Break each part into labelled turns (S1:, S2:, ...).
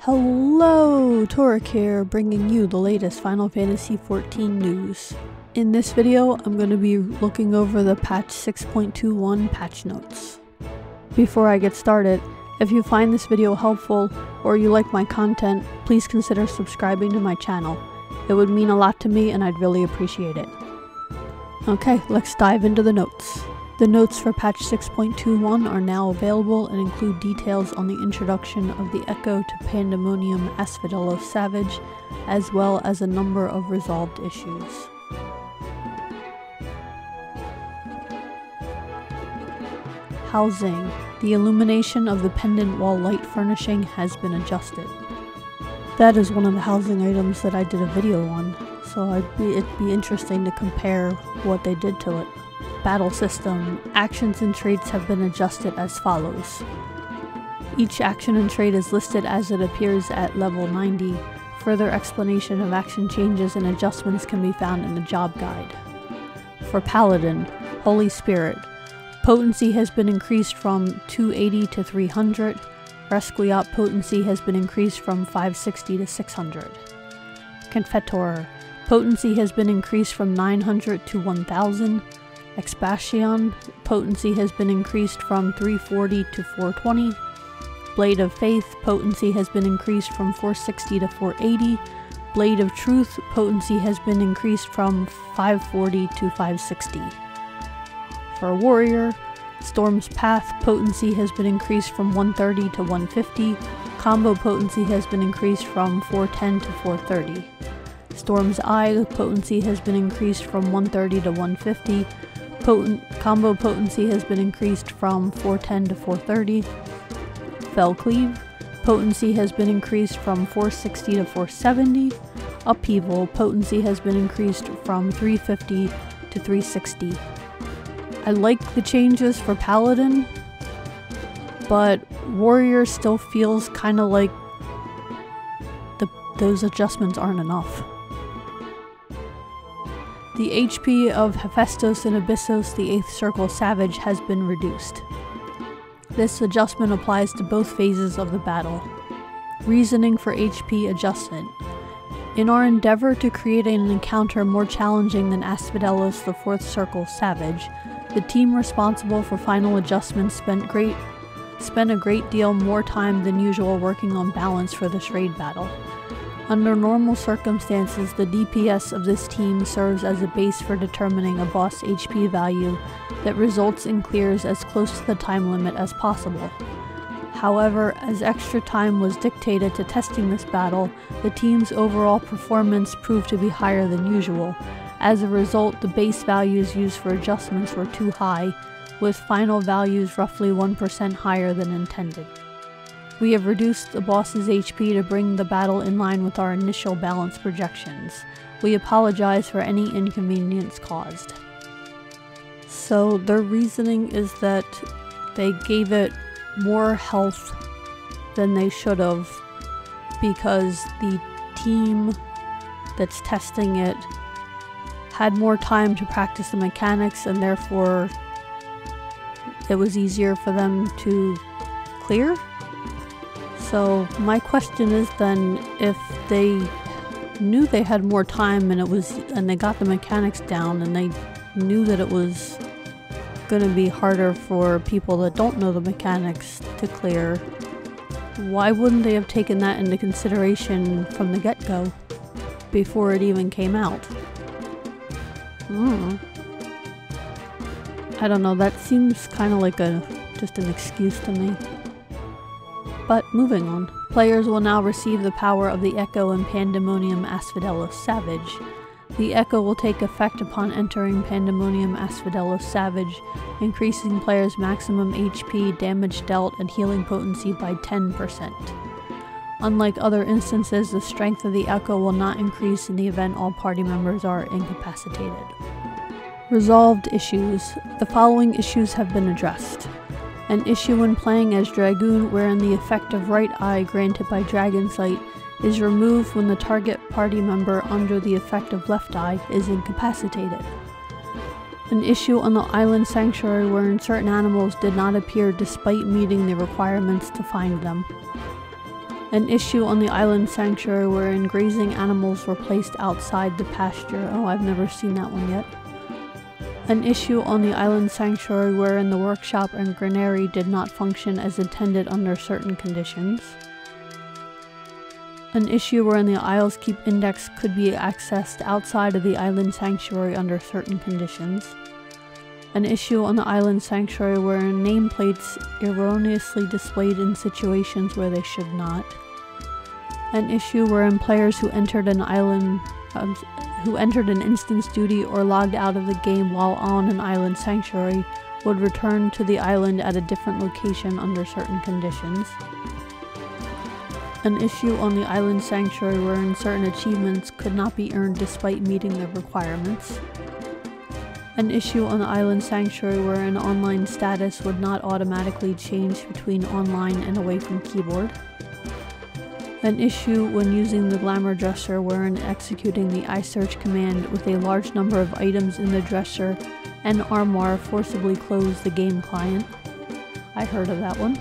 S1: Hello, Torrec here, bringing you the latest Final Fantasy XIV news. In this video, I'm going to be looking over the patch 6.21 patch notes. Before I get started, if you find this video helpful or you like my content, please consider subscribing to my channel. It would mean a lot to me and I'd really appreciate it. Okay, let's dive into the notes. The notes for patch 6.21 are now available and include details on the introduction of the Echo to Pandemonium Asphodelos Savage, as well as a number of resolved issues. Housing. The illumination of the pendant wall light furnishing has been adjusted. That is one of the housing items that I did a video on, so it'd be interesting to compare what they did to it. Battle system. Actions and traits have been adjusted as follows. Each action and trait is listed as it appears at level 90. Further explanation of action changes and adjustments can be found in the job guide. For Paladin, Holy Spirit. Potency has been increased from 280 to 300. Resquiat potency has been increased from 560 to 600. Confiteor. Potency has been increased from 900 to 1000. Expatian potency has been increased from 340 to 420. Blade of Faith potency has been increased from 460 to 480. Blade of Truth potency has been increased from 540 to 560. For Warrior, Storm's Path potency has been increased from 130 to 150. Combo potency has been increased from 410 to 430. Storm's Eye potency has been increased from 130 to 150. Combo potency has been increased from 410 to 430. Fell Cleave potency has been increased from 460 to 470. Upheaval potency has been increased from 350 to 360. I like the changes for Paladin, but Warrior still feels kind of like those adjustments aren't enough. The HP of Hephaestus and Abyssos, the 8th Circle Savage, has been reduced. This adjustment applies to both phases of the battle. Reasoning for HP adjustment. In our endeavor to create an encounter more challenging than Asphodelos, the 4th Circle Savage, the team responsible for final adjustments spent a great deal more time than usual working on balance for this raid battle. Under normal circumstances, the DPS of this team serves as a base for determining a boss HP value that results in clears as close to the time limit as possible. However, as extra time was dictated to testing this battle, the team's overall performance proved to be higher than usual. As a result, the base values used for adjustments were too high, with final values roughly 1% higher than intended. We have reduced the boss's HP to bring the battle in line with our initial balance projections. We apologize for any inconvenience caused. So their reasoning is that they gave it more health than they should have because the team that's testing it had more time to practice the mechanics and therefore it was easier for them to clear. So my question is then, if they knew they had more time and they got the mechanics down and they knew that it was going to be harder for people that don't know the mechanics to clear, why wouldn't they have taken that into consideration from the get-go before it even came out? I don't know, that seems kind of like just an excuse to me. But moving on. Players will now receive the power of the Echo and Pandemonium Asphodelos Savage. The Echo will take effect upon entering Pandemonium Asphodelos Savage, increasing players' maximum HP, damage dealt, and healing potency by 10%. Unlike other instances, the strength of the Echo will not increase in the event all party members are incapacitated. Resolved issues. The following issues have been addressed. An issue when playing as Dragoon wherein the effect of Right Eye granted by Dragon Sight is removed when the target party member under the effect of Left Eye is incapacitated. An issue on the Island Sanctuary wherein certain animals did not appear despite meeting the requirements to find them. An issue on the island sanctuary wherein grazing animals were placed outside the pasture. Oh, I've never seen that one yet. An issue on the island sanctuary wherein the workshop and granary did not function as intended under certain conditions. An issue wherein the Isles Keep index could be accessed outside of the island sanctuary under certain conditions. An issue on the island sanctuary wherein nameplates erroneously displayed in situations where they should not. An issue wherein players who entered an instance duty or logged out of the game while on an island sanctuary would return to the island at a different location under certain conditions. An issue on the island sanctuary wherein certain achievements could not be earned despite meeting the requirements. An issue on the island sanctuary wherein online status would not automatically change between online and away from keyboard. An issue when using the glamour dresser wherein executing the iSearch command with a large number of items in the dresser and armoire forcibly closed the game client. I heard of that one.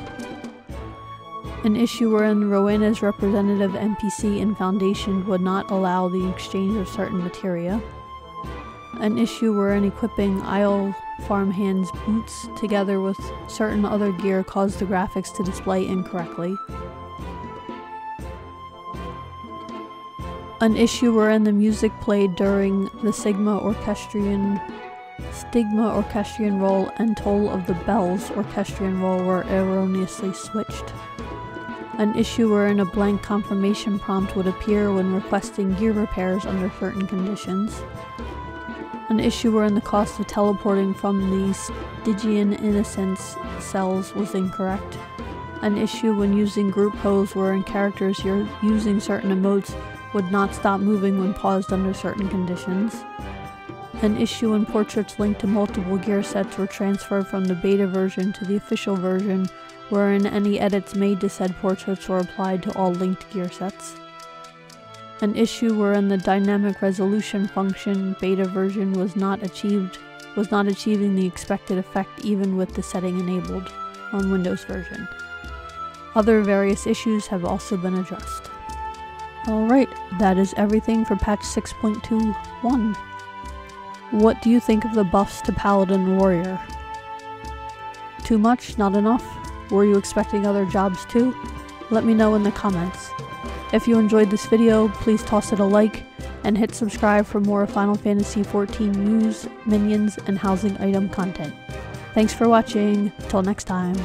S1: An issue wherein Rowena's representative NPC in Foundation would not allow the exchange of certain materia. An issue wherein equipping Isle farmhands' boots together with certain other gear caused the graphics to display incorrectly. An issue wherein the music played during the Stigma Orchestrion roll and Toll of the Bells Orchestrion roll were erroneously switched. An issue wherein a blank confirmation prompt would appear when requesting gear repairs under certain conditions. An issue wherein the cost of teleporting from the Stygian Innocence cells was incorrect. An issue when using group pose wherein characters using certain emotes would not stop moving when paused under certain conditions. An issue when portraits linked to multiple gear sets were transferred from the beta version to the official version, wherein any edits made to said portraits were applied to all linked gear sets. An issue wherein the dynamic resolution function beta version was not achieving the expected effect even with the setting enabled on Windows version. Other various issues have also been addressed. Alright, that is everything for patch 6.21. What do you think of the buffs to Paladin and Warrior? Too much? Not enough? Were you expecting other jobs too? Let me know in the comments. If you enjoyed this video, please toss it a like, and hit subscribe for more Final Fantasy XIV news, minions, and housing item content. Thanks for watching, till next time.